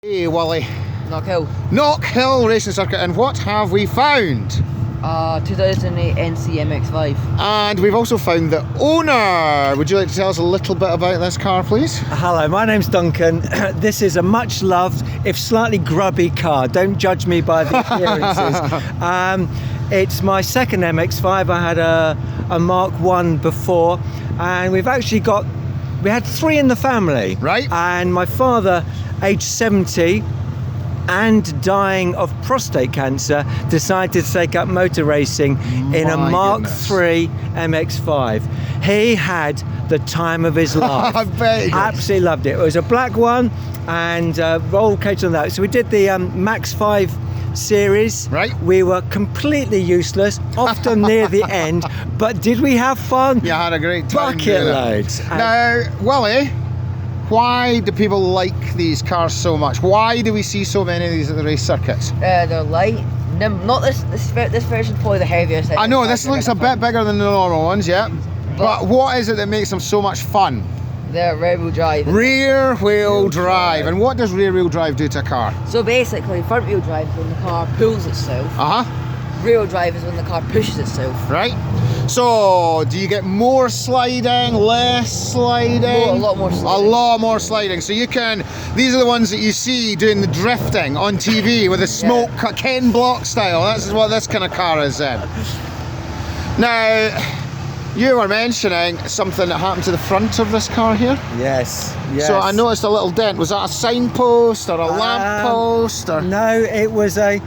Hey Wullie. Knock Hill. Racing Circuit, and what have we found? 2008 NC MX5. And we've also found the owner. Would you like to tell us a little bit about this car, please? Hello, my name's Duncan. This is a much loved, if slightly grubby car. Don't judge me by the appearances. It's my second MX5. I had a Mark 1 before, and we had 3 in the family. Right. And my father, aged 70, and dying of prostate cancer, decided to take up motor racing in a Mark III MX5. He had the time of his life. I bet he did. Absolutely loved it. It was a black one, and roll cage on that. So we did the MX5 series. Right. We were completely useless, often near the end, but did we have fun? Yeah, I had a great time. Bucket loads. Now, Wullie, why do people like these cars so much? Why do we see so many of these at the race circuits? They're light. Not this version's probably the heaviest. I know, this looks a bit bigger than the normal ones, yeah. But what is it that makes them so much fun? They're rear-wheel drive. Rear-wheel drive. And what does rear-wheel drive do to a car? So basically, front-wheel drive is when the car pulls itself. Rear-wheel drive is when the car pushes itself. Right. So, do you get more sliding, less sliding? A lot more sliding. A lot more sliding. So you can, these are the ones that you see doing the drifting on TV with the smoke, Ken Block style. That's what this kind of car is then. Now, you were mentioning something that happened to the front of this car here. Yes. So I noticed a little dent. Was that a signpost or a lamppost? Or? No, it was a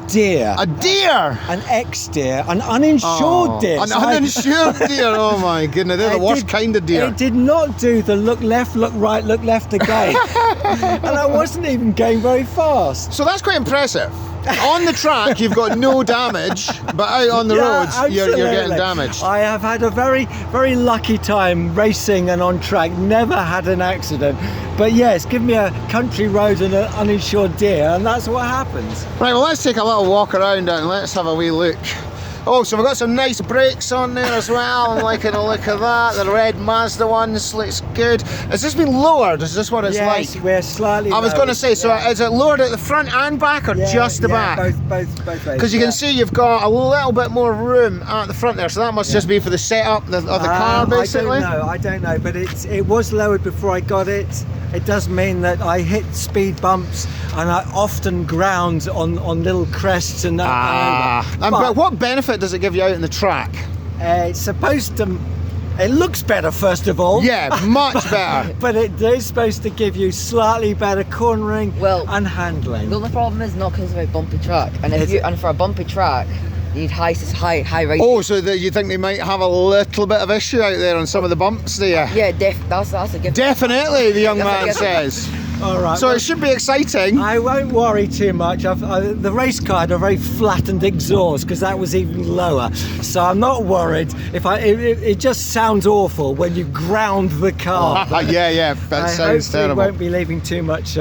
deer. A deer? An ex-deer, an uninsured deer. An uninsured deer, oh my goodness, they're the worst kind of deer. It did not do the look left, look right, look left again. And I wasn't even going very fast. So that's quite impressive. On the track, you've got no damage, but out on the roads, you're getting damaged. I have had a very, very lucky time racing and on track, never had an accident. But yes, give me a country road and an uninsured deer, and that's what happens. Right, well, let's take a little walk around and let's have a wee look. Oh, so we've got some nice brakes on there as well. I'm liking the look of that. The red Mazda ones looks good. Has this been lowered? Is this what it's like? Yes, we're slightly I was going to say, so is it lowered at the front and back, or just the back? Both ways. Because you can see you've got a little bit more room at the front there, so that must just be for the setup of the car, basically? I don't know, but it was lowered before I got it. It does mean that I hit speed bumps and I often ground on little crests and that. But what benefit does it give you out in the track? It's supposed to. It looks better, first of all. Yeah, much better. But it is supposed to give you slightly better cornering and handling. The only problem is not because of a bumpy track, and for a bumpy track, you need high racing. Oh, so you think they might have a little bit of issue out there on some of the bumps there? Yeah, that's a given. Definitely, the young man says. All right. So it should be exciting. I won't worry too much. The race car had a very flattened exhaust because that was even lower. So I'm not worried. It just sounds awful when you ground the car. Yeah, that sounds terrible. I won't be leaving too much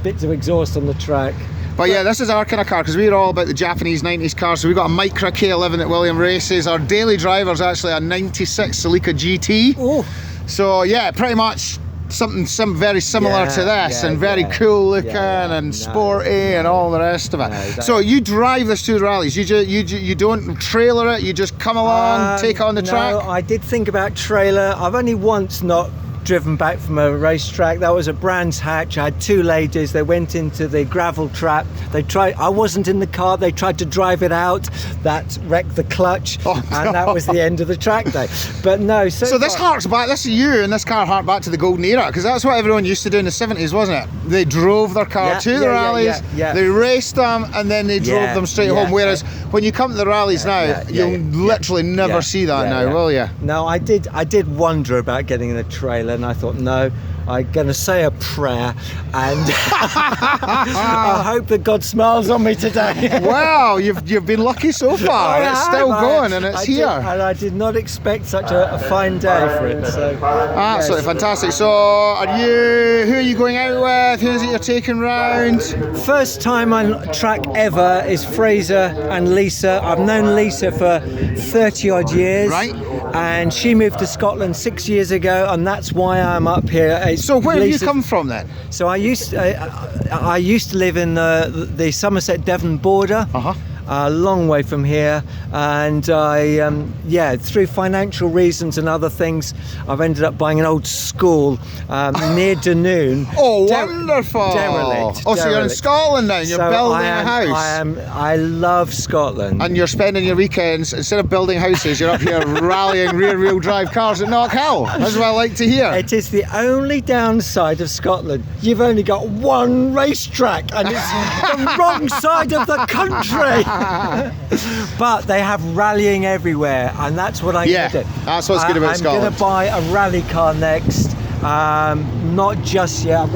bits of exhaust on the track. But yeah, this is our kind of car, because we're all about the Japanese 90s cars. So we've got a Micra K11 that William races. Our daily driver's actually a 96 Celica GT. Oh. So yeah, pretty much something very similar to this, and very cool looking and sporty and all the rest of it. So you drive this to the rallies. You don't trailer it. You just come along, take it on the track. No, I did think about trailer. I've only once not driven back from a racetrack. That was at Brands Hatch. I had 2 ladies. They went into the gravel trap. I wasn't in the car. They tried to drive it out. That wrecked the clutch, and that was the end of the track day. But no. So this harks back. This is you and this car hark back to the golden era, because that's what everyone used to do in the 70s, wasn't it? They drove their car to the rallies. They raced them, and then they drove them straight home. Whereas when you come to the rallies now, you'll literally never see that now, will you? No, I did wonder about getting in a trailer. And I thought, no, I'm going to say a prayer, and I hope that God smiles on me today. Wow, you've been lucky so far. It's still going, and it's here. And I did not expect such a fine day for it. So absolutely fantastic. So, who are you going out with? Who is it you're taking round? First time on track ever is Fraser and Lisa. I've known Lisa for 30 odd years. Right. and she moved to Scotland 6 years ago, and that's why I'm up here. So where have you come from then? So I used to live in the Somerset Devon border. A long way from here, and I through financial reasons and other things, I've ended up buying an old school near Dunoon. Oh, wonderful! Derelict. Oh, so you're in Scotland now. You're building a house. I love Scotland. And you're spending your weekends, instead of building houses, you're up here rallying rear-wheel drive cars at Knockhill. That's what I like to hear. It is the only downside of Scotland. You've only got one racetrack, and it's the wrong side of the country. But they have rallying everywhere, and that's what I'm going to do. That's what's good about Scotland. I'm going to buy a rally car next. Not just yet.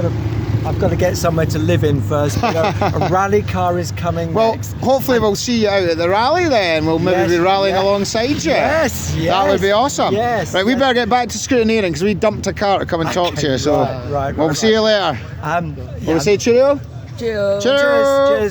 I've got to get somewhere to live in first. But a rally car is coming next. Hopefully we'll see you out at the rally then. We'll maybe be rallying alongside you. Yes. That would be awesome. Yes. Right, we better get back to scrutineering because we dumped a car to come and talk to you. So right, we'll see you later. We'll say cheerio. Cheers. Cheers. Cheers.